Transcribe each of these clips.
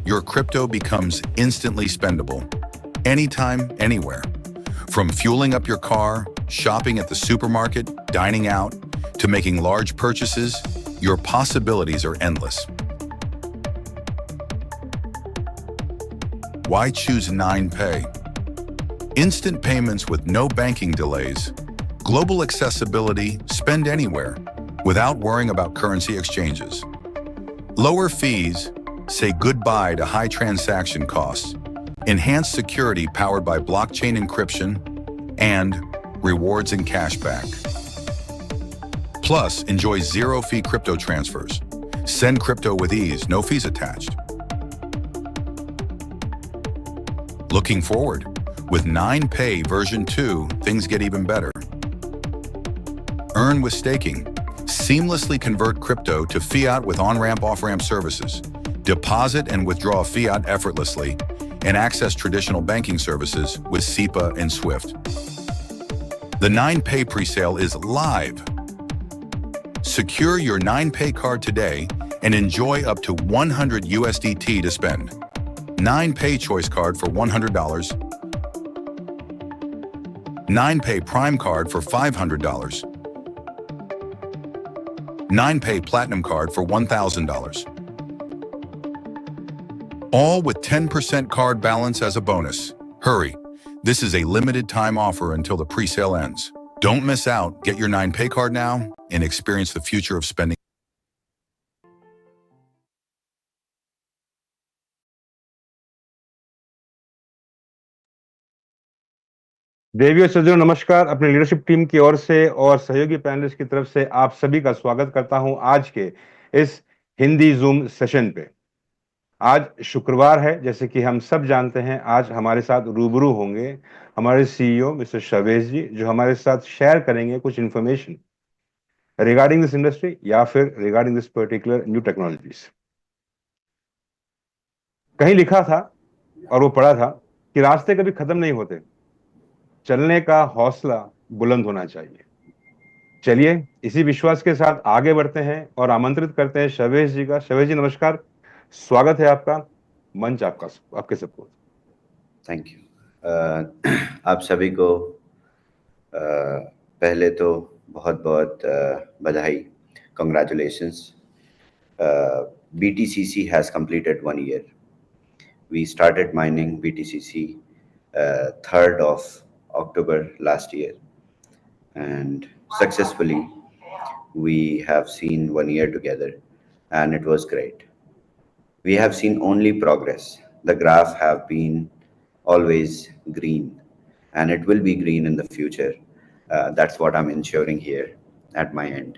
your crypto becomes instantly spendable, anytime, anywhere. From fueling up your car, shopping at the supermarket, dining out, to making large purchases, your possibilities are endless. Why choose 9Pay? Instant payments with no banking delays, global accessibility, spend anywhere, without worrying about currency exchanges. Lower fees, say goodbye to high transaction costs, enhanced security powered by blockchain encryption, and rewards and cashback. Plus, enjoy zero-fee crypto transfers. Send crypto with ease, no fees attached. Looking forward, with 9Pay version 2, things get even better. Earn with staking. Seamlessly convert crypto to fiat with on-ramp, off-ramp services. Deposit and withdraw fiat effortlessly, and access traditional banking services with SEPA and SWIFT. The 9Pay presale is live. Secure your 9Pay card today and enjoy up to 100 USDT to spend. 9Pay Choice Card for $100. 9Pay Prime Card for $500. 9Pay Platinum Card for $1,000. All with 10% card balance as a bonus. Hurry, this is a limited time offer until the presale ends. Don't miss out. Get your 9Pay card now and experience the future of spending. देवियों सज्जनों नमस्कार। अपनी leadership team की ओर से और सहयोगी panelist की तरफ से आप सभी का स्वागत करता हूं आज के इस हिंदी जूम सेशन पे। आज शुक्रवार है, जैसे कि हम सब जानते हैं। आज हमारे साथ रूबरू होंगे हमारे सीईओ मिस्टर शवेश जी, जो हमारे साथ शेयर करेंगे कुछ इंफॉर्मेशन रिगार्डिंग दिस इंडस्ट्री या फिर regarding this particular new technologies. कहीं लिखा था और वो पढ़ा था कि रास्ते कभी खत्म नहीं होते, चलने का हौसला बुलंद होना चाहिए। चलिए इसी विश्वास के साथ आगे बढ़ते हैं और आमंत्रित करते हैं शवेश जी का। शवेश जी नमस्कार, स्वागत है आपका। मंच आपका, आपके सबको थैंक यू। आप सभी को पहले तो बहुत बहुत बधाई, congratulations. BTCC has completed 1 year. We started mining BTCC 3rd of October last year, and successfully we have seen 1 year together, and it was great. We have seen only progress. The graph have been always green, and it will be green in the future. That's what I'm ensuring here at my end.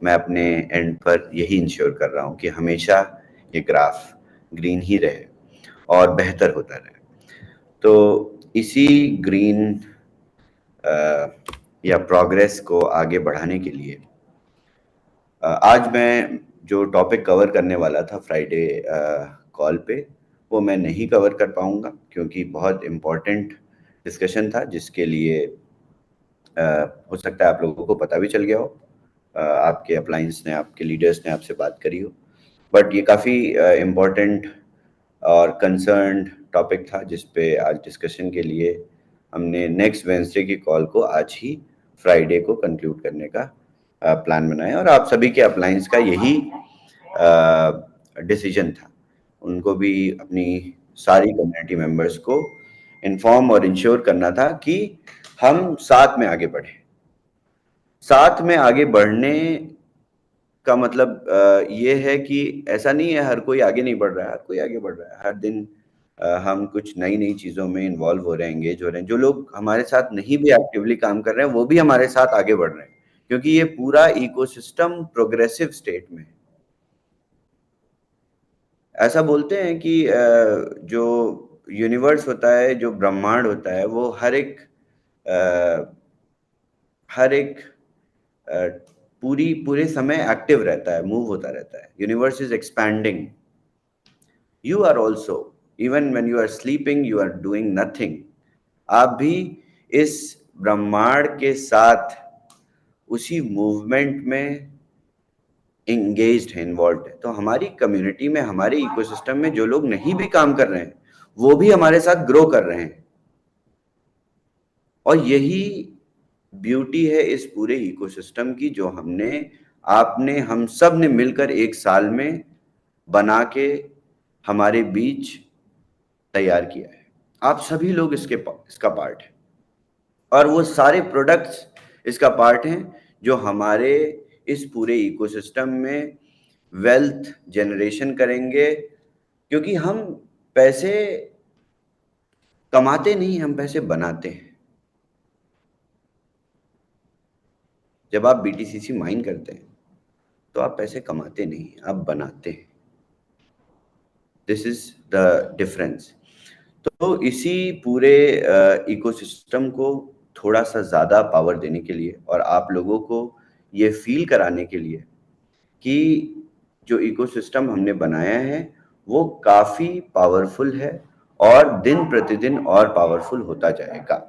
मैं अपने and पर यही ensure कर रहा हूँ कि हमेशा ये ग्राफ ग्रीन ही रहे और बेहतर होता रहे। तो इसी ग्रीन या प्रोग्रेस को आगे बढ़ाने के लिए आज मैं जो टॉपिक कवर करने वाला था फ्राइडे कॉल पे, वो मैं नहीं कवर कर पाऊंगा क्योंकि बहुत इम्पोर्टेंट डिस्कशन था, जिसके लिए हो सकता है आप लोगों को पता भी चल गया हो, आपके अप्लायंस ने, आपके लीडर्स ने आपसे बात करी हो। बट ये काफ़ी इम्पोर्टेंट और कंसर्न्ड टॉपिक था, जिस पे आज डिस्कशन के लिए हमने नेक्स्ट वेडनेसडे की कॉल को आज ही फ्राइडे को कंक्लूड करने का प्लान बनाया, और आप सभी के अप्लायंस का यही डिसीजन था। उनको भी अपनी सारी कम्युनिटी मेंबर्स को इन्फॉर्म और इंश्योर करना था कि हम साथ में आगे बढ़े। साथ में आगे बढ़ने का मतलब ये है कि ऐसा नहीं है हर कोई आगे नहीं बढ़ रहा है, हर कोई आगे बढ़ रहा है। हर दिन हम कुछ नई नई चीज़ों में इन्वॉल्व हो रहे हैं, एंगेज हो रहे हैं। जो लोग हमारे साथ नहीं भी एक्टिवली काम कर रहे हैं, वो भी हमारे साथ आगे बढ़ रहे हैं, क्योंकि ये पूरा इकोसिस्टम प्रोग्रेसिव स्टेट में है। ऐसा बोलते हैं कि जो यूनिवर्स होता है, जो ब्रह्मांड होता है, वो हर एक पूरे समय एक्टिव रहता है, मूव होता रहता है। Universe is expanding. You are also, even when you are sleeping, you are doing nothing. आप भी इस ब्रह्मांड के साथ उसी मूवमेंट में इंगेज्ड है, इन्वॉल्व है। तो हमारी कम्युनिटी में, हमारे इकोसिस्टम में जो लोग नहीं भी काम कर रहे हैं, वो भी हमारे साथ ग्रो कर रहे हैं। और यही ब्यूटी है इस पूरे इकोसिस्टम की, जो आपने, हम सब ने मिलकर एक साल में बना के हमारे बीच तैयार किया है। आप सभी लोग इसका पार्ट है, और वो सारे प्रोडक्ट्स इसका पार्ट हैं जो हमारे इस पूरे इकोसिस्टम में वेल्थ जनरेशन करेंगे। क्योंकि हम पैसे कमाते नहीं, हम पैसे बनाते हैं। जब आप बीटीसीसी माइन करते हैं तो आप पैसे कमाते नहीं, आप बनाते हैं। This is the difference. तो इसी पूरे इकोसिस्टम को थोड़ा सा ज़्यादा पावर देने के लिए, और आप लोगों को ये फील कराने के लिए कि जो इकोसिस्टम हमने बनाया है वो काफ़ी पावरफुल है, और दिन प्रतिदिन और पावरफुल होता जाएगा।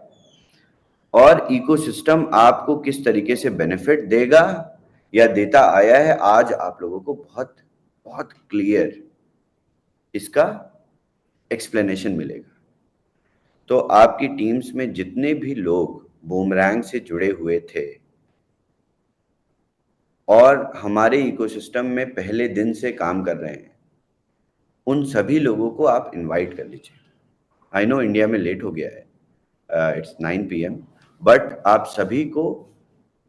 और इकोसिस्टम आपको किस तरीके से बेनिफिट देगा या देता आया है, आज आप लोगों को बहुत बहुत क्लियर इसका एक्सप्लेनेशन मिलेगा। तो आपकी टीम्स में जितने भी लोग बूमरैंग से जुड़े हुए थे और हमारे इकोसिस्टम में पहले दिन से काम कर रहे हैं, उन सभी लोगों को आप इनवाइट कर लीजिए। आई नो इंडिया में लेट हो गया है, इट्स 9 PM, बट आप सभी को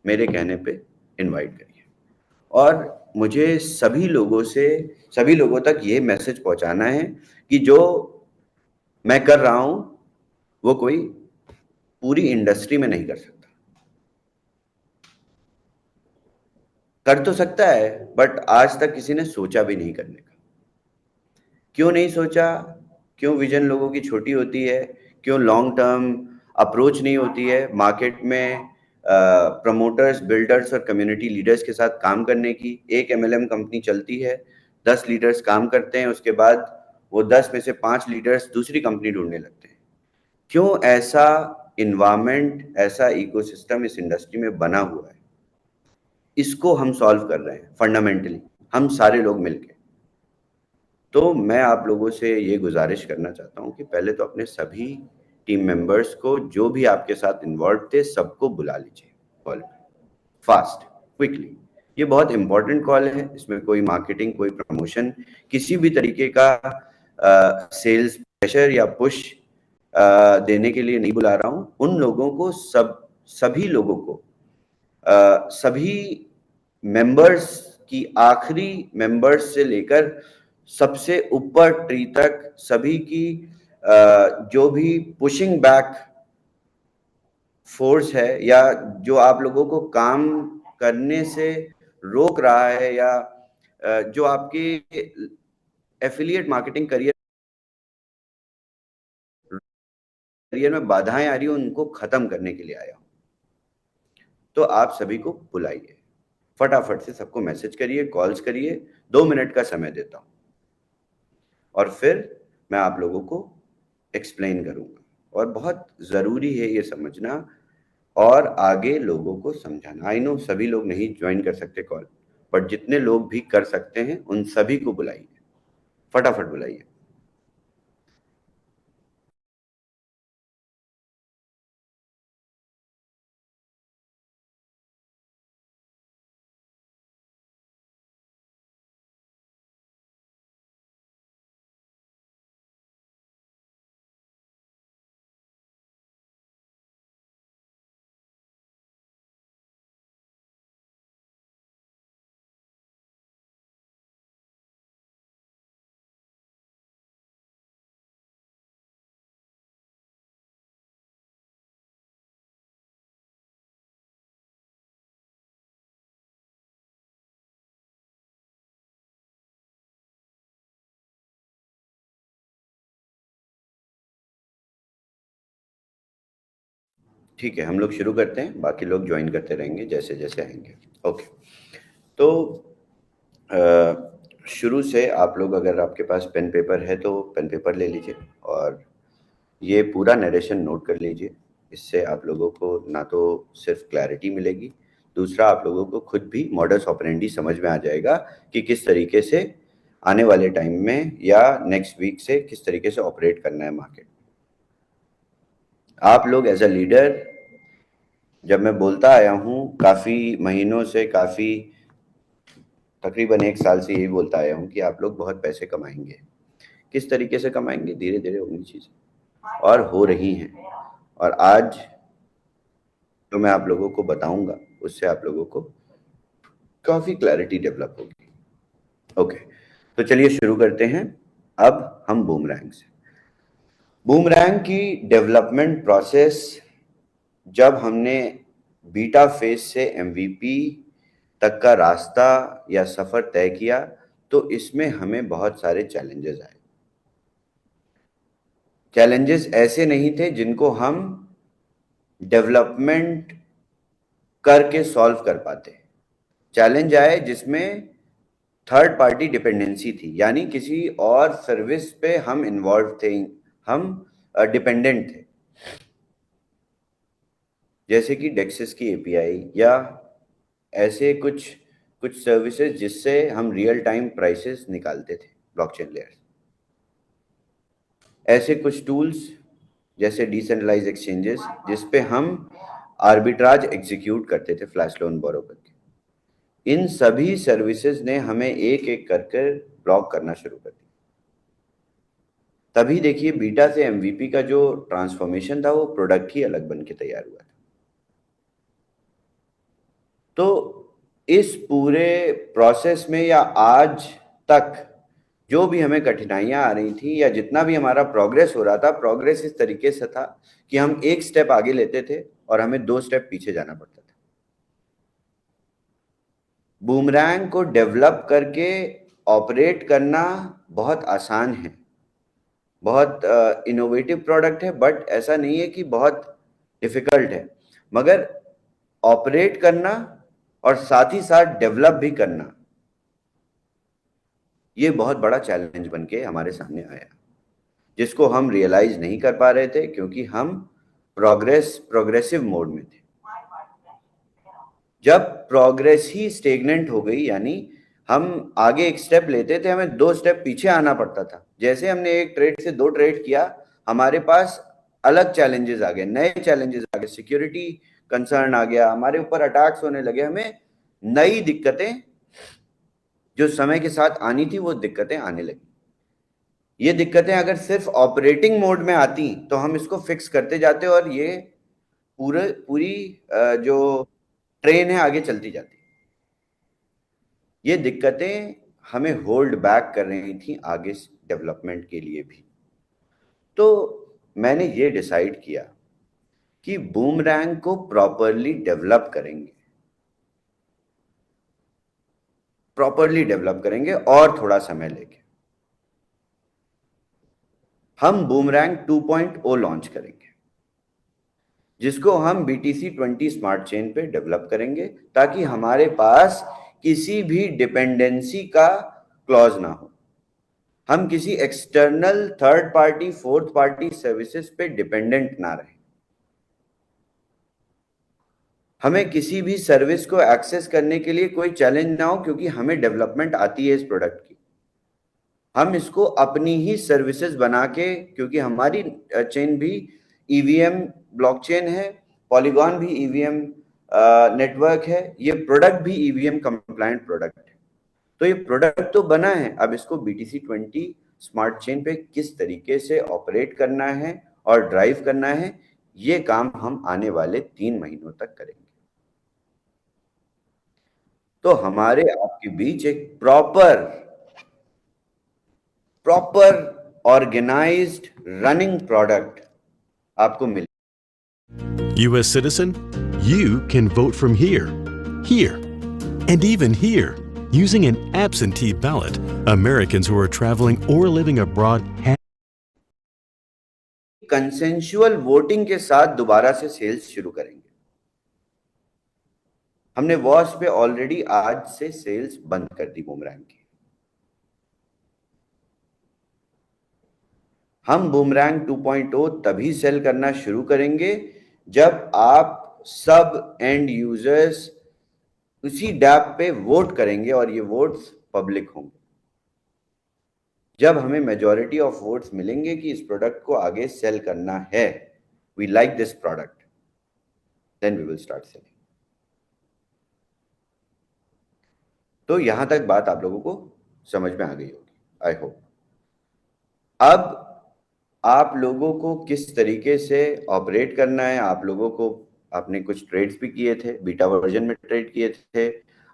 मेरे कहने पे इनवाइट करिए। और मुझे सभी लोगों तक ये मैसेज पहुंचाना है कि जो मैं कर रहा हूं वो कोई पूरी इंडस्ट्री में नहीं कर सकता। कर तो सकता है, बट आज तक किसी ने सोचा भी नहीं करने का। क्यों नहीं सोचा? क्यों विजन लोगों की छोटी होती है? क्यों लॉन्ग टर्म अप्रोच नहीं होती है मार्केट में प्रमोटर्स, बिल्डर्स और कम्युनिटी लीडर्स के साथ काम करने की? एक MLM कंपनी चलती है, 10 लीडर्स काम करते हैं, उसके बाद वो 10 में से 5 लीडर्स दूसरी कंपनी ढूंढने लगते हैं। क्यों ऐसा इन्वायरमेंट, ऐसा इकोसिस्टम इस इंडस्ट्री में बना हुआ है? इसको हम सॉल्व कर रहे हैं फंडामेंटली, हम सारे लोग मिलके। तो मैं आप लोगों से ये गुजारिश करना चाहता हूँ कि पहले तो अपने सभी टीम मेंबर्स को, जो भी आपके साथ इन्वॉल्व थे, सबको बुला लीजिए कॉल पे, फास्ट, क्विकली। ये बहुत इंपॉर्टेंट कॉल है, इसमें कोई मार्केटिंग, कोई प्रमोशन, किसी भी तरीके का सेल्स प्रेशर या पुश देने के लिए नहीं बुला रहा हूँ। उन लोगों को, सभी लोगों को, सभी मेंबर्स की, आखिरी मेंबर्स से लेकर सबसे ऊपर ट्री तक, सभी की जो भी पुशिंग बैक फोर्स है या जो आप लोगों को काम करने से रोक रहा है, या जो आपके एफिलिएट मार्केटिंग करियर में बाधाएं आ रही हो, उनको खत्म करने के लिए आया हूं। तो आप सभी को बुलाइए, फटाफट से सबको मैसेज करिए, कॉल्स करिए। 2 मिनट का समय देता हूं, और फिर मैं आप लोगों को एक्सप्लेन करूंगा। और बहुत ज़रूरी है ये समझना और आगे लोगों को समझाना। आई नो सभी लोग नहीं ज्वाइन कर सकते कॉल, बट जितने लोग भी कर सकते हैं उन सभी को बुलाइए, फटाफट बुलाइए। ठीक है, हम लोग शुरू करते हैं, बाकी लोग ज्वाइन करते रहेंगे जैसे जैसे आएंगे। ओके, तो शुरू से आप लोग, अगर आपके पास पेन पेपर है तो पेन पेपर ले लीजिए और ये पूरा नरेशन नोट कर लीजिए। इससे आप लोगों को ना तो सिर्फ क्लैरिटी मिलेगी, दूसरा, आप लोगों को खुद भी मॉडस ऑपरेंडी समझ में आ जाएगा कि किस तरीके से आने वाले टाइम में या नेक्स्ट वीक से किस तरीके से ऑपरेट करना है मार्केट। आप लोग एज अ लीडर, जब मैं बोलता आया हूँ काफ़ी महीनों से, काफ़ी तकरीबन 1 साल से यही बोलता आया हूँ कि आप लोग बहुत पैसे कमाएंगे। किस तरीके से कमाएंगे? धीरे धीरे होंगी चीज़ें, और हो रही हैं। और आज जो मैं आप लोगों को बताऊंगा उससे आप लोगों को काफ़ी क्लैरिटी डेवलप होगी। ओके, तो चलिए शुरू करते हैं। अब हम बूमरैंग से, बूमरैंग की डेवलपमेंट प्रोसेस, जब हमने बीटा फेज से एमवीपी तक का रास्ता या सफर तय किया, तो इसमें हमें बहुत सारे चैलेंजेस आए। चैलेंजेस ऐसे नहीं थे जिनको हम डेवलपमेंट करके सॉल्व कर पाते। चैलेंज आए जिसमें थर्ड पार्टी डिपेंडेंसी थी, यानी किसी और सर्विस पे हम इन्वॉल्व थे, हम डिपेंडेंट थे, जैसे कि डेक्सिस की एपीआई या ऐसे कुछ सर्विसेज जिससे हम रियल टाइम प्राइसेस निकालते थे ब्लॉकचेन लेयर। ऐसे कुछ टूल्स जैसे डिसेंट्रलाइज एक्सचेंजेस जिस पे हम आर्बिट्राज एग्जीक्यूट करते थे फ्लैश लोन बोरो करके। इन सभी सर्विसेज ने हमें एक एक कर ब्लॉक करना शुरू कर दिया। तभी देखिए बीटा से एमवीपी का जो ट्रांसफॉर्मेशन था वो प्रोडक्ट ही अलग बन के तैयार हुआ था। तो इस पूरे प्रोसेस में या आज तक जो भी हमें कठिनाइयां आ रही थी या जितना भी हमारा प्रोग्रेस हो रहा था, प्रोग्रेस इस तरीके से था कि हम एक स्टेप आगे लेते थे और हमें 2 स्टेप पीछे जाना पड़ता था। बूमरैंग को डेवलप करके ऑपरेट करना बहुत आसान है, बहुत इनोवेटिव प्रोडक्ट है, बट ऐसा नहीं है कि बहुत डिफिकल्ट है। मगर ऑपरेट करना और साथ ही साथ डेवलप भी करना, ये बहुत बड़ा चैलेंज बन के हमारे सामने आया, जिसको हम रियलाइज नहीं कर पा रहे थे क्योंकि हम प्रोग्रेसिव मोड में थे। जब प्रोग्रेस ही स्टेगनेंट हो गई, यानी हम आगे एक स्टेप लेते थे, हमें 2 स्टेप पीछे आना पड़ता था। जैसे हमने एक ट्रेड से 2 ट्रेड किया, हमारे पास अलग चैलेंजेस आ गए, नए चैलेंजेस आ गए, सिक्योरिटी कंसर्न आ गया, हमारे ऊपर अटैक्स होने लगे, हमें नई दिक्कतें जो समय के साथ आनी थी वो दिक्कतें आने लगी। ये दिक्कतें अगर सिर्फ ऑपरेटिंग मोड में आती तो हम इसको फिक्स करते जाते और ये पूरी जो ट्रेन है आगे चलती जाती। ये दिक्कतें हमें होल्ड बैक कर रही थी आगे डेवलपमेंट के लिए भी। तो मैंने ये डिसाइड किया कि बूमरैंग को प्रॉपरली डेवलप करेंगे और थोड़ा समय लेके हम बूमरैंग 2.0 लॉन्च करेंगे, जिसको हम BTC20 स्मार्ट चेन पे डेवलप करेंगे ताकि हमारे पास किसी भी डिपेंडेंसी का क्लॉज ना हो, हम किसी external third party fourth party services पे डिपेंडेंट ना रहे, हमें किसी भी सर्विस को एक्सेस करने के लिए कोई चैलेंज ना हो, क्योंकि हमें डेवलपमेंट आती है इस प्रोडक्ट की। हम इसको अपनी ही सर्विसेज बना के, क्योंकि हमारी चेन भी ईवीएम ब्लॉकचेन है, पॉलीगॉन भी ईवीएम नेटवर्क है, ये प्रोडक्ट भी ईवीएम कंप्लायंट प्रोडक्ट है। तो ये प्रोडक्ट तो बना है, अब इसको BTC20 स्मार्ट चेन पे किस तरीके से ऑपरेट करना है और ड्राइव करना है, ये काम हम आने वाले 3 महीनों तक करेंगे। तो हमारे आपके बीच एक प्रॉपर ऑर्गेनाइज्ड रनिंग प्रोडक्ट आपको मिले। U.S. citizen, you can vote from here, and even here. Using an absentee ballot, Americans who are traveling or living abroad consensual voting के साथ दोबारा से सेल्स शुरू करेंगे। हमने वॉच पे ऑलरेडी आज से सेल्स बंद कर दी बूमरैंग की। हम बूमरैंग 2.0 तभी सेल करना शुरू करेंगे जब आप सब एंड यूजर्स उसी डैप पे वोट करेंगे और ये वोट्स पब्लिक होंगे। जब हमें मेजॉरिटी ऑफ वोट्स मिलेंगे कि इस प्रोडक्ट को आगे सेल करना है, we like this product, then we will start selling. तो यहां तक बात आप लोगों को समझ में आ गई होगी, आई होप। अब आप लोगों को किस तरीके से ऑपरेट करना है, आप लोगों को, आपने कुछ ट्रेड्स भी किए थे, बीटा वर्जन में ट्रेड किए थे,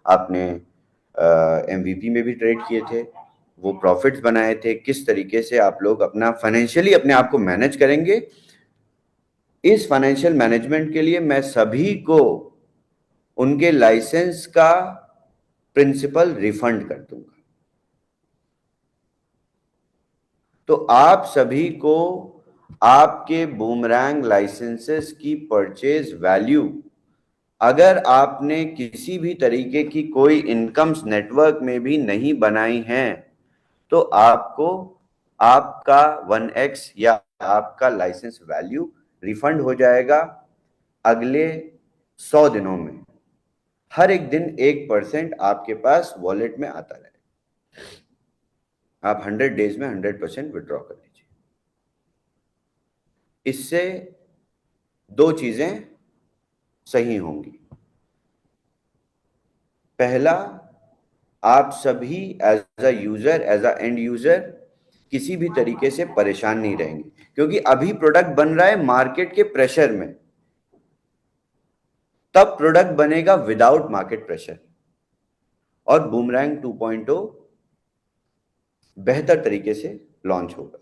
आपने MVP में भी ट्रेड किए थे, वो प्रॉफिट्स बनाए थे। किस तरीके से आप लोग अपना फाइनेंशियली अपने आप को मैनेज करेंगे, इस फाइनेंशियल मैनेजमेंट के लिए मैं सभी को उनके लाइसेंस का प्रिंसिपल रिफंड कर दूंगा। तो आप सभी को आपके बूमरैंग लाइसेंसेस की परचेज वैल्यू, अगर आपने किसी भी तरीके की कोई इनकम्स नेटवर्क में भी नहीं बनाई हैं, तो आपको आपका 1x या आपका लाइसेंस वैल्यू रिफंड हो जाएगा अगले 100 दिनों में। हर एक दिन 1% आपके पास वॉलेट में आता रहेगा। आप 100 डेज में 100% विड्रॉ कर लीजिए। इससे दो चीजें सही होंगी। पहला, आप सभी as a user, as a end user किसी भी तरीके से परेशान नहीं रहेंगे, क्योंकि अभी प्रोडक्ट बन रहा है मार्केट के प्रेशर में, तब प्रोडक्ट बनेगा विदाउट मार्केट प्रेशर, और बूमरैंग 2.0 बेहतर तरीके से लॉन्च होगा।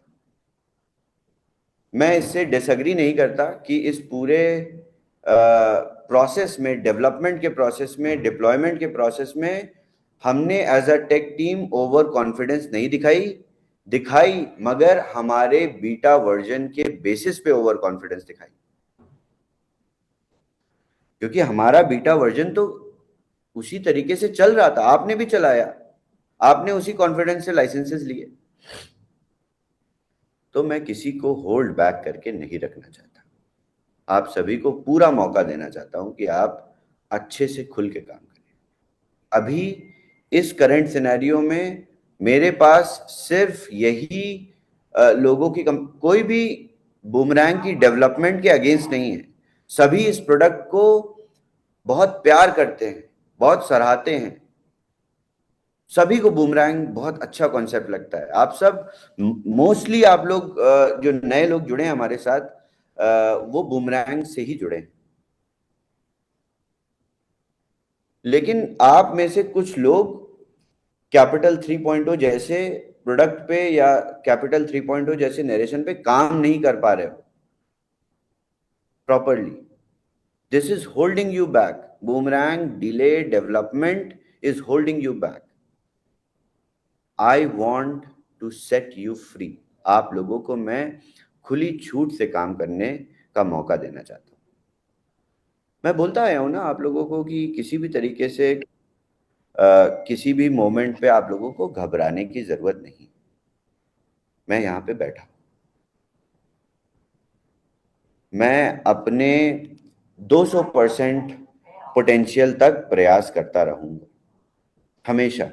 मैं इससे डिसएग्री नहीं करता कि इस पूरे प्रोसेस में, डेवलपमेंट के प्रोसेस में, डिप्लॉयमेंट के प्रोसेस में हमने as a tech team over confidence नहीं दिखाई, मगर हमारे बीटा वर्जन के बेसिस पे ओवर कॉन्फिडेंस दिखाई, क्योंकि हमारा बीटा वर्जन तो उसी तरीके से चल रहा था, आपने भी चलाया, आपने उसी कॉन्फिडेंस से लाइसेंसेस लिए। तो मैं किसी को होल्ड बैक करके नहीं रखना चाहता, आप सभी को पूरा मौका देना चाहता हूं कि आप अच्छे से खुल के काम करें। अभी इस करंट सिनेरियो में मेरे पास सिर्फ यही लोगों की कोई भी बूमरैंग की डेवलपमेंट के अगेंस्ट नहीं है। सभी इस प्रोडक्ट को बहुत प्यार करते हैं, बहुत सराहते हैं, सभी को बूमरैंग बहुत अच्छा कॉन्सेप्ट लगता है। आप सब मोस्टली, आप लोग जो नए लोग जुड़े हैं हमारे साथ, वो बूमरैंग से ही जुड़े हैं। लेकिन आप में से कुछ लोग कैपिटल 3.0 जैसे प्रोडक्ट पे या कैपिटल 3.0 जैसे नरेशन पे काम नहीं कर पा रहे हो properly. This is holding you back. Boomerang delay development is holding you back. I want to set you free. आप लोगों को मैं खुली छूट से काम करने का मौका देना चाहता हूं। मैं बोलता आया हूं ना आप लोगों को कि किसी भी तरीके से किसी भी मोमेंट पे आप लोगों को घबराने की जरूरत नहीं। मैं यहां पे बैठा, मैं अपने 200% पोटेंशियल तक प्रयास करता रहूंगा हमेशा,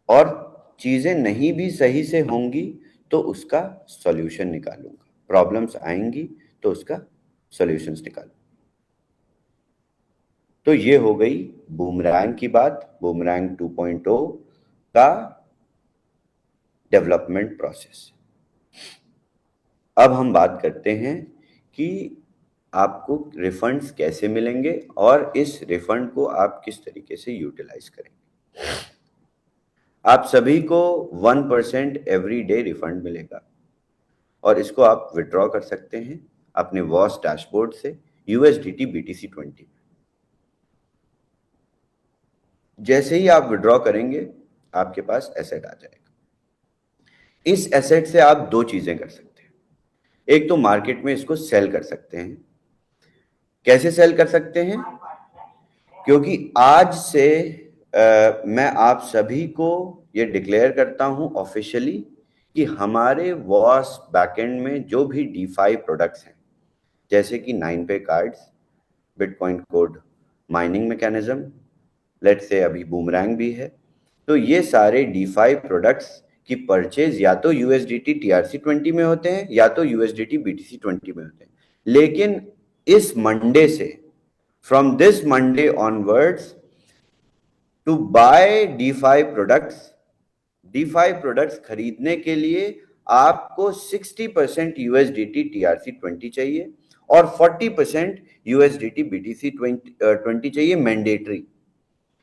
और चीजें नहीं भी सही से होंगी तो उसका सॉल्यूशन निकालूंगा। प्रॉब्लम्स आएंगी तो उसका सॉल्यूशंस निकालूंगा। तो ये हो गई बूमरैंग की बात, बूमरैंग 2.0 का डेवलपमेंट प्रोसेस। अब हम बात करते हैं कि आपको रिफंड्स कैसे मिलेंगे और इस रिफंड को आप किस तरीके से यूटिलाइज करेंगे। आप सभी को 1% एवरी डे रिफंड मिलेगा, और इसको आप विड्रॉ कर सकते हैं अपने वॉस डैशबोर्ड से USDT BTC20। जैसे ही आप विड्रॉ करेंगे आपके पास एसेट आ जाएगा। इस एसेट से आप दो चीजें कर सकते हैं। एक तो मार्केट में इसको सेल कर सकते हैं। कैसे सेल कर सकते हैं? क्योंकि आज से मैं आप सभी को ये डिक्लेयर करता हूं ऑफिशियली कि हमारे वॉस बैकएंड में जो भी DeFi प्रोडक्ट्स हैं, जैसे कि 9Pay cards, bitcoin code mining mechanism, let's say अभी बूमरैंग भी है। तो ये सारे डीफाई प्रोडक्ट्स की परचेज या तो यूएसडीटी TRC20 में होते हैं या तो यूएसडीटी BTC20 में होते हैं। लेकिन इस मंडे से, from this Monday onwards, to buy DeFi products खरीदने के लिए आपको 60% यूएसडीटी TRC20 चाहिए और 40% यूएसडीटी BTC20 चाहिए, मैंडेटरी।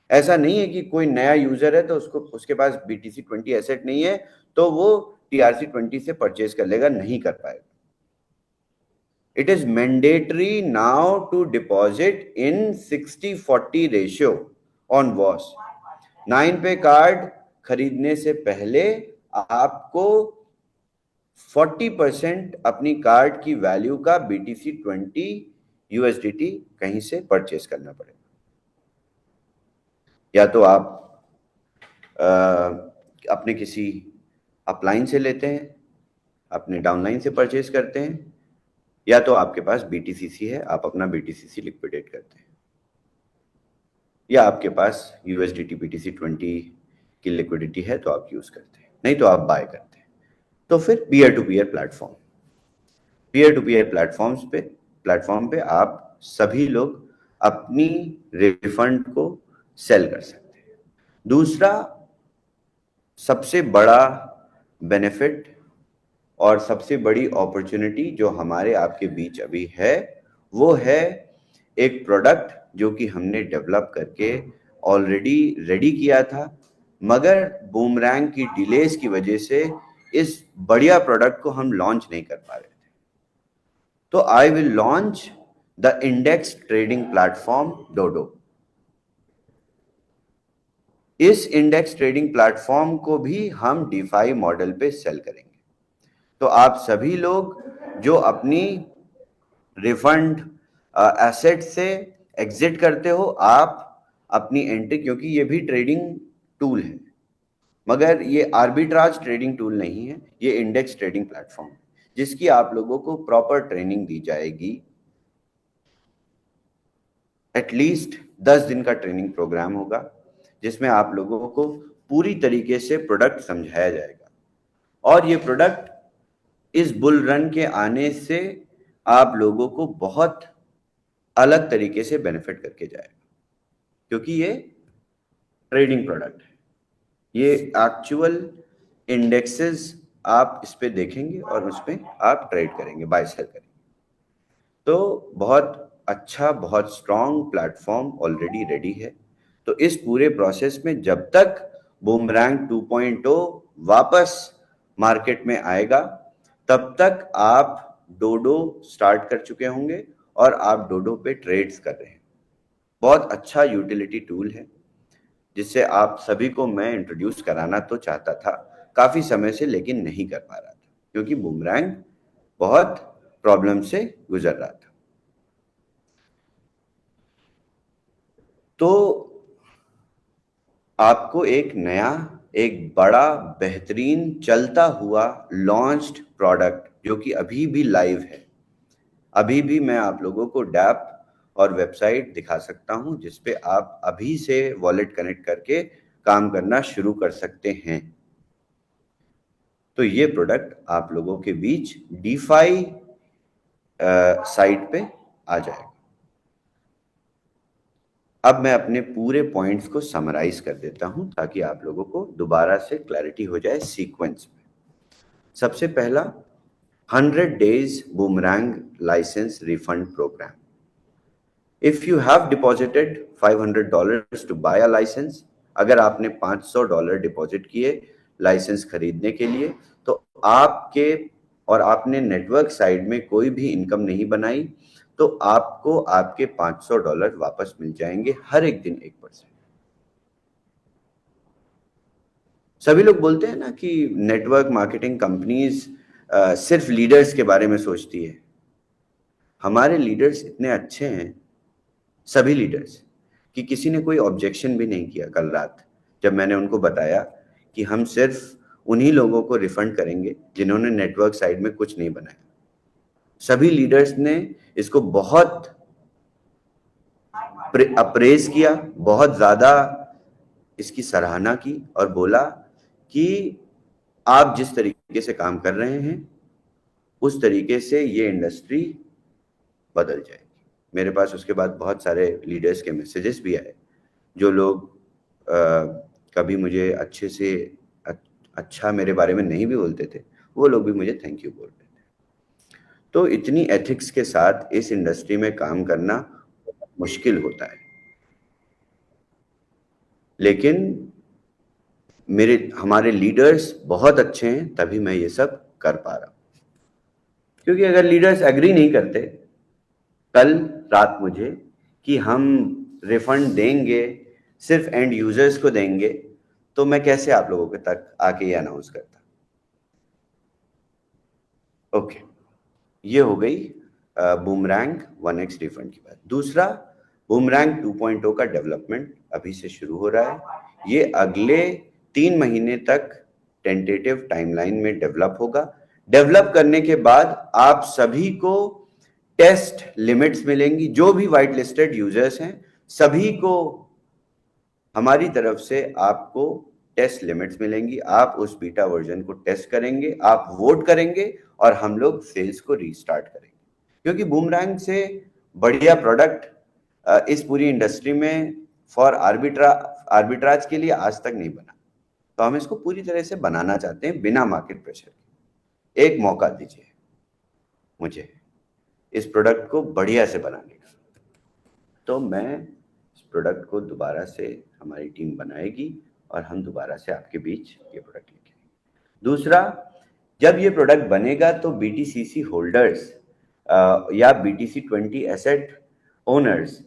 ऐसा नहीं है कि कोई नया यूजर है तो उसके पास BTC20 एसेट नहीं है तो वो TRC20 से परचेज कर लेगा, नहीं कर पाएगा। It is mandatory now to deposit in 60-40 ratio on WOS. 9 पे कार्ड खरीदने से पहले आपको 40% अपनी कार्ड की वैल्यू का BTC20 USDT कहीं से परचेज करना पड़ेगा। या तो आप अपने किसी अपलाइन से लेते हैं, अपने डाउनलाइन से परचेज करते हैं, या तो आपके पास BTCC है, आप अपना BTCC लिक्विडेट करते हैं, या आपके पास USDT BTC20 की लिक्विडिटी है तो आप यूज करते हैं, नहीं तो आप बाय करते हैं। तो फिर पीयर टू पीयर प्लेटफॉर्म पे आप सभी लोग अपनी रिफंड को सेल कर सकते हैं। दूसरा सबसे बड़ा बेनिफिट और सबसे बड़ी अपॉर्चुनिटी जो हमारे आपके बीच अभी है, वो है एक प्रोडक्ट जो कि हमने डेवलप करके ऑलरेडी रेडी किया था, मगर बूमरैंग की डिलेस की वजह से इस बढ़िया प्रोडक्ट को हम लॉन्च नहीं कर पा रहे थे। तो I will launch the index trading platform Dodo. इस इंडेक्स ट्रेडिंग प्लेटफॉर्म को भी हम डीफाई मॉडल पे सेल करेंगे। तो आप सभी लोग जो अपनी रिफंड एसेट से एग्जिट करते हो, आप अपनी एंट्री, क्योंकि ये भी ट्रेडिंग टूल है मगर ये आर्बिट्राज ट्रेडिंग टूल नहीं है, ये इंडेक्स ट्रेडिंग प्लेटफॉर्म है जिसकी आप लोगों को प्रॉपर ट्रेनिंग दी जाएगी। एटलीस्ट 10 दिन का ट्रेनिंग प्रोग्राम होगा जिसमें आप लोगों को पूरी तरीके से प्रोडक्ट समझाया जाएगा, और ये प्रोडक्ट इस बुल रन के आने से आप लोगों को बहुत अलग तरीके से बेनिफिट करके जाएगा, क्योंकि ये ट्रेडिंग प्रोडक्ट है। ये एक्चुअल इंडेक्सेस आप इस पे देखेंगे और उस पे आप ट्रेड करेंगे, बाय सेल करेंगे। तो बहुत अच्छा, बहुत स्ट्रॉन्ग प्लेटफॉर्म ऑलरेडी रेडी है। तो इस पूरे प्रोसेस में जब तक बूमरैंग 2.0 वापस मार्केट में आएगा तब तक आप डोडो स्टार्ट कर चुके होंगे और आप डोडो पे ट्रेड्स कर रहे हैं। बहुत अच्छा यूटिलिटी टूल है जिससे आप सभी को मैं इंट्रोड्यूस कराना तो चाहता था काफी समय से, लेकिन नहीं कर पा रहा था क्योंकि बूमरैंग बहुत प्रॉब्लम से गुजर रहा था। तो आपको एक नया, एक बड़ा, बेहतरीन, चलता हुआ लॉन्च्ड प्रोडक्ट जो कि अभी भी लाइव है, अभी भी मैं आप लोगों को डैप और वेबसाइट दिखा सकता हूं जिस पे आप अभी से वॉलेट कनेक्ट करके काम करना शुरू कर सकते हैं। तो ये प्रोडक्ट आप लोगों के बीच डीफाई साइट पे आ जाएगा। अब मैं अपने पूरे पॉइंट्स को समराइज कर देता हूं ताकि आप लोगों को दोबारा से क्लैरिटी हो जाए सीक्वेंस में। सबसे पहला 100 days boomerang licence refund programme. If you have deposited $500 to buy a licence, अगर आपने $500 डिपॉजिट किए लाइसेंस खरीदने के लिए, तो आपने नेटवर्क साइड में कोई भी इनकम नहीं बनाई, तो आपको आपके $500 वापस मिल जाएंगे हर एक दिन 1%। सभी लोग बोलते हैं ना कि नेटवर्क मार्केटिंग कंपनीज सिर्फ लीडर्स के बारे में सोचती है। हमारे लीडर्स इतने अच्छे हैं, सभी लीडर्स, कि किसी ने कोई ऑब्जेक्शन भी नहीं किया कल रात जब मैंने उनको बताया कि हम सिर्फ उन्हीं लोगों को रिफंड करेंगे जिन्होंने नेटवर्क साइड में कुछ नहीं बनाया। सभी लीडर्स ने इसको बहुत अप्रेज किया, बहुत ज्यादा इसकी सराहना की और बोला कि आप जिस तरीके से काम कर रहे हैं उस तरीके से ये इंडस्ट्री बदल जाएगी। मेरे पास उसके बाद बहुत सारे लीडर्स के मैसेजेस भी आए, जो लोग कभी मुझे अच्छे से अच्छा मेरे बारे में नहीं भी बोलते थे, वो लोग भी मुझे थैंक यू बोल रहे थे। तो इतनी एथिक्स के साथ इस इंडस्ट्री में काम करना मुश्किल होता है, लेकिन हमारे लीडर्स बहुत अच्छे हैं, तभी मैं ये सब कर पा रहा हूं। क्योंकि अगर लीडर्स एग्री नहीं करते कल रात मुझे कि हम रिफंड देंगे, सिर्फ एंड यूजर्स को देंगे, तो मैं कैसे आप लोगों के तक आके ये अनाउंस करता। ओके, ये हो गई बूमरैंग 1x रिफंड की बात। दूसरा, बूमरैंग 2.0 का डेवलपमेंट अभी से शुरू हो रहा है। ये अगले 3 महीने तक टेंटेटिव टाइमलाइन में डेवलप होगा। डेवलप करने के बाद आप सभी को टेस्ट लिमिट्स मिलेंगी। जो भी वाइट लिस्टेड यूजर्स हैं सभी को हमारी तरफ से आपको टेस्ट लिमिट्स मिलेंगी। आप उस बीटा वर्जन को टेस्ट करेंगे, आप वोट करेंगे और हम लोग सेल्स को रीस्टार्ट करेंगे। क्योंकि बूमरैंग से बढ़िया प्रोडक्ट इस पूरी इंडस्ट्री में फॉर आर्बिट्राज के लिए आज तक नहीं बना, तो हम इसको पूरी तरह से बनाना चाहते हैं बिना मार्केट प्रेशर के। एक मौका दीजिए मुझे इस प्रोडक्ट को बढ़िया से बनाने का, तो मैं इस प्रोडक्ट को दोबारा से हमारी टीम बनाएगी और हम दोबारा से आपके बीच ये प्रोडक्ट लेके आएंगे। दूसरा, जब ये प्रोडक्ट बनेगा तो BTCC होल्डर्स या BTC 20 asset owners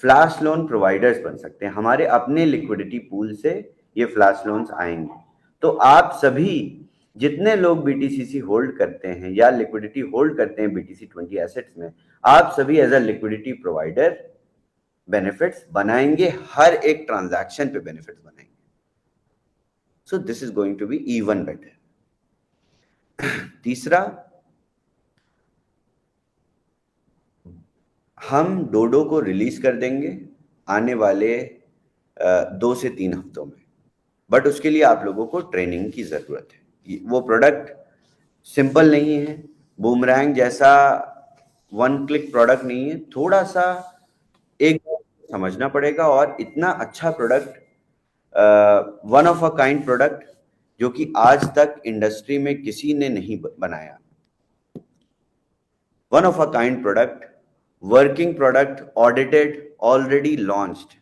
flash loan providers बन सकते हैं। हमारे अपने लिक्विडिटी पूल से ये फ्लैश लोन्स आएंगे, तो आप सभी जितने लोग BTCC होल्ड करते हैं या लिक्विडिटी होल्ड करते हैं BTC 20 एसेट्स में, आप सभी as a liquidity provider benefits बनाएंगे, हर एक ट्रांजैक्शन पे बेनिफिट्स बनाएंगे। So this is going to be even better. तीसरा, हम डोडो को रिलीज कर देंगे आने वाले 2 से 3 हफ्तों में, बट उसके लिए आप लोगों को ट्रेनिंग की जरूरत है। वो प्रोडक्ट सिंपल नहीं है, बूमरैंग जैसा 1 क्लिक प्रोडक्ट नहीं है, थोड़ा सा एक समझना पड़ेगा। और इतना अच्छा product, one of a kind product, जो कि आज तक इंडस्ट्री में किसी ने नहीं बनाया। One of a kind product, working product, audited, already launched,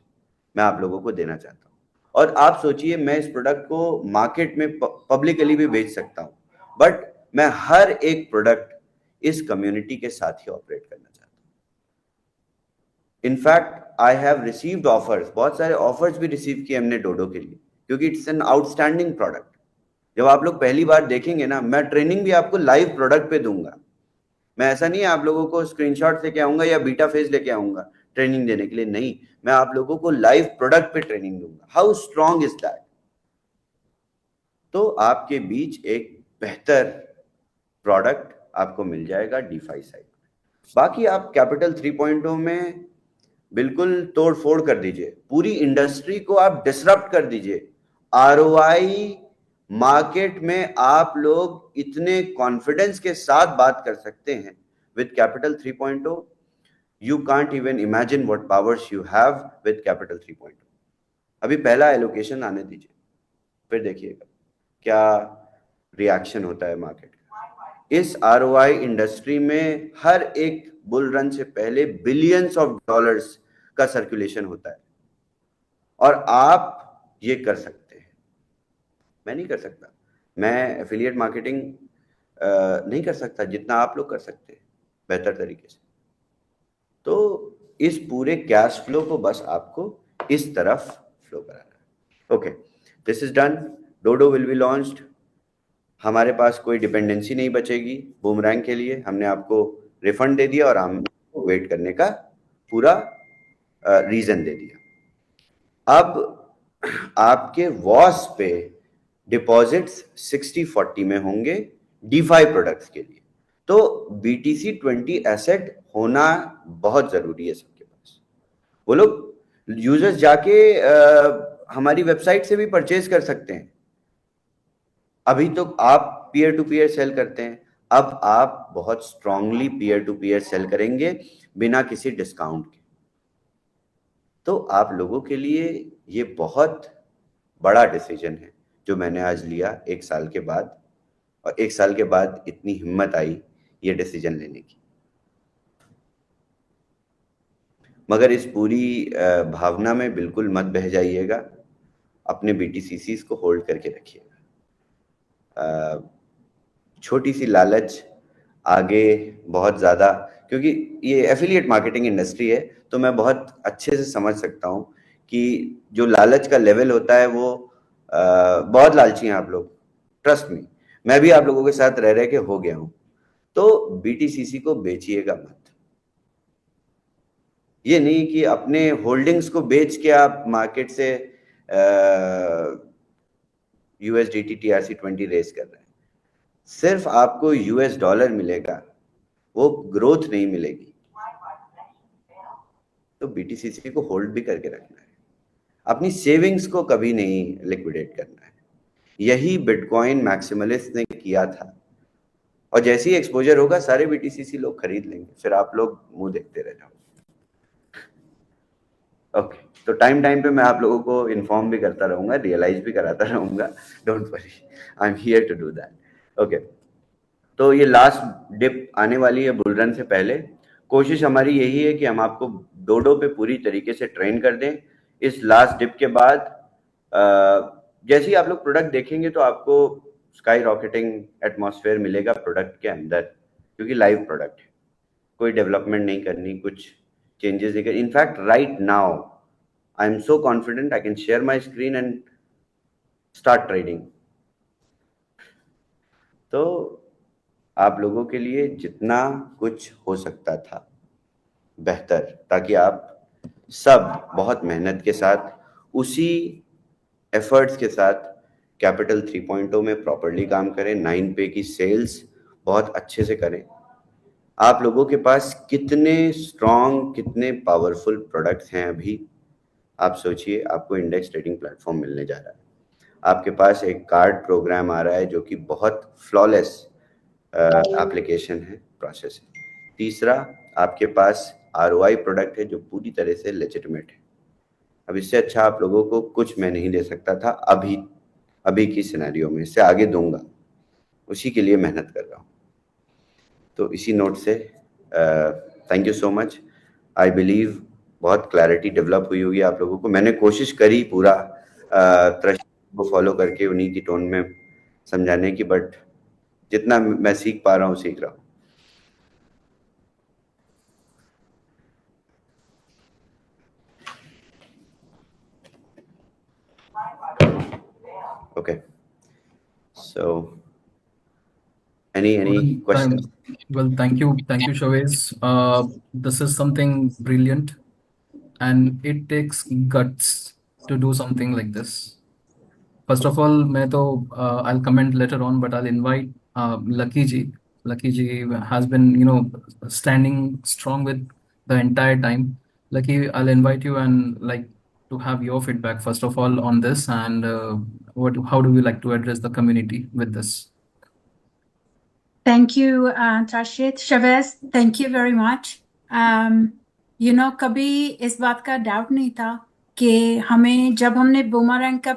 मैं आप लोगों को देना चाहता हूं। और आप सोचिए, मैं इस प्रोडक्ट को मार्केट में पब्लिकली भी बेच सकता हूं, बट मैं हर एक प्रोडक्ट इस कम्युनिटी के साथ ही ऑपरेट करना चाहता हूं। In fact I have received offers, बहुत सारे ऑफर्स भी रिसीव किए हमने डोडो के लिए, क्योंकि इट्स एन आउटस्टैंडिंग प्रोडक्ट। जब आप लोग पहली बार देखेंगे ना, मैं ट्रेनिंग भी आपको लाइव प्रोडक्ट पे दूंगा। मैं ऐसा नहीं है आप लोगों को स्क्रीनशॉट लेके आऊंगा या बीटा फेज लेके आऊंगा ट्रेनिंग देने के लिए, नहीं, मैं आप लोगों को लाइव प्रोडक्ट पे ट्रेनिंग दूंगा। How strong is that? तो आपके बीच एक बेहतर प्रोडक्ट आपको मिल जाएगा DeFi साइड में। बाकी आप कैपिटल 3.0 में बिल्कुल तोड़ फोड़ कर दीजिए, पूरी इंडस्ट्री को आप डिसरप्ट कर दीजिए। ROI मार्केट में आप लोग इतने कॉन्फिडेंस के साथ बात कर सकते हैं with capital 3.0, you can't even imagine what powers you have with capital 3.0। अभी पहला एलोकेशन आने दीजिए, फिर देखिएगा क्या रिएक्शन होता है मार्केट का। इस ROI इंडस्ट्री में हर एक बुल रन से पहले बिलियंस ऑफ डॉलर्स का सर्कुलेशन होता है, और आप ये कर सकते हैं, मैं नहीं कर सकता। मैं एफिलिएट मार्केटिंग नहीं कर सकता जितना आप लोग कर सकते हैं बेहतर तरीके से। तो इस पूरे कैश फ्लो को बस आपको इस तरफ फ्लो कराना है। Okay, this is done. Dodo will be launched. हमारे पास कोई डिपेंडेंसी नहीं बचेगी बूमरैंग के लिए। हमने आपको रिफंड दे दिया और हमको वेट करने का पूरा रीजन दे दिया। अब आपके वॉस पे डिपॉजिट्स 60-40 में होंगे DeFi प्रोडक्ट्स के लिए। तो BTC 20 एसेट होना बहुत जरूरी है सबके पास। वो लोग यूजर्स जाके हमारी वेबसाइट से भी परचेज कर सकते हैं। अभी तो आप पीयर टू पीयर सेल करते हैं, अब आप बहुत strongly peer to peer sell करेंगे बिना किसी डिस्काउंट के। तो आप लोगों के लिए ये बहुत बड़ा डिसीजन है जो मैंने आज लिया 1 साल के बाद, और 1 साल के बाद इतनी हिम्मत आई ये डिसीजन लेने की। मगर इस पूरी भावना में बिल्कुल मत बह जाइएगा, अपने BTCCs को होल्ड करके रखिएगा। छोटी सी लालच आगे बहुत ज़्यादा, क्योंकि ये एफिलिएट मार्केटिंग इंडस्ट्री है तो मैं बहुत अच्छे से समझ सकता हूँ कि जो लालच का लेवल होता है वो बहुत लालची हैं आप लोग, ट्रस्ट मी, मैं भी आप लोगों के साथ रह रह के हो गया हूँ। तो BTCC को बेचिएगा मत। ये नहीं कि अपने होल्डिंग्स को बेच के आप मार्केट से USDT TRC20 रेस कर रहे हैं, सिर्फ आपको $US मिलेगा, वो ग्रोथ नहीं मिलेगी। तो BTCC को होल्ड भी करके रखना है, अपनी सेविंग्स को कभी नहीं लिक्विडेट करना है। यही बिटकॉइन मैक्सिमलिस्ट ने किया था, और जैसे ही एक्सपोजर होगा सारे BTCC लोग खरीद लेंगे, फिर आप लोग मुंह देखते रह जाओ। ओके, तो टाइम पे मैं आप लोगों को इन्फॉर्म भी करता रहूंगा, रियलाइज भी कराता रहूंगा, don't worry, I am here to do that. Okay, तो ये लास्ट डिप आने वाली है बुल रन से पहले। कोशिश हमारी यही है कि हम आपको डोडो पे पूरी तरीके से ट्रेन कर दें। इस लास्ट डिप के बाद जैसे ही आप लोग प्रोडक्ट देखेंगे तो आपको स्काई रॉकेटिंग एटमॉस्फेयर मिलेगा प्रोडक्ट के अंदर, क्योंकि लाइव प्रोडक्ट है, कोई डेवलपमेंट नहीं करनी, कुछ चेंजेस नहीं करनी। In fact right now I am so confident I can share my screen and start trading. तो आप लोगों के लिए जितना कुछ हो सकता था बेहतर, ताकि आप सब बहुत मेहनत के साथ, उसी एफर्ट्स के साथ कैपिटल 3.0 में प्रॉपर्ली काम करें, 9 पे की सेल्स बहुत अच्छे से करें। आप लोगों के पास कितने स्ट्रॉन्ग, कितने पावरफुल प्रोडक्ट्स हैं अभी आप सोचिए। आपको इंडेक्स ट्रेडिंग प्लेटफॉर्म मिलने जा रहा है, आपके पास एक कार्ड प्रोग्राम आ रहा है जो कि बहुत फ्लॉलेस एप्लीकेशन है, प्रोसेस है। तीसरा, आपके पास ROI प्रोडक्ट है जो पूरी तरह से लेजिटिमेट है। अब इससे अच्छा आप लोगों को कुछ मैं नहीं दे सकता था अभी की सिनेरियो में, इससे आगे दूंगा, उसी के लिए मेहनत कर रहा हूँ। तो इसी नोट से thank you so much. I believe बहुत क्लैरिटी डेवलप हुई होगी आप लोगों को। मैंने कोशिश करी पूरा थ्रेशोल्ड को फॉलो करके उन्हीं की टोन में समझाने की, बट जितना मैं सीख पा रहा हूँ सीख रहा हूँ। Okay, so any questions? Well, thank you, Shavez. This is something brilliant, and it takes guts to do something like this. First of all, I'll comment later on, but I'll invite Lucky Ji. Lucky Ji has been, standing strong with the entire time. Lucky, I'll invite you and like to have your feedback first of all on this, and how do you like to address the community with this? Thank you, Trashit. Chavez, thank you very much. कभी इस बात का doubt नहीं था कि हमें, जब हमने बूमरैंग का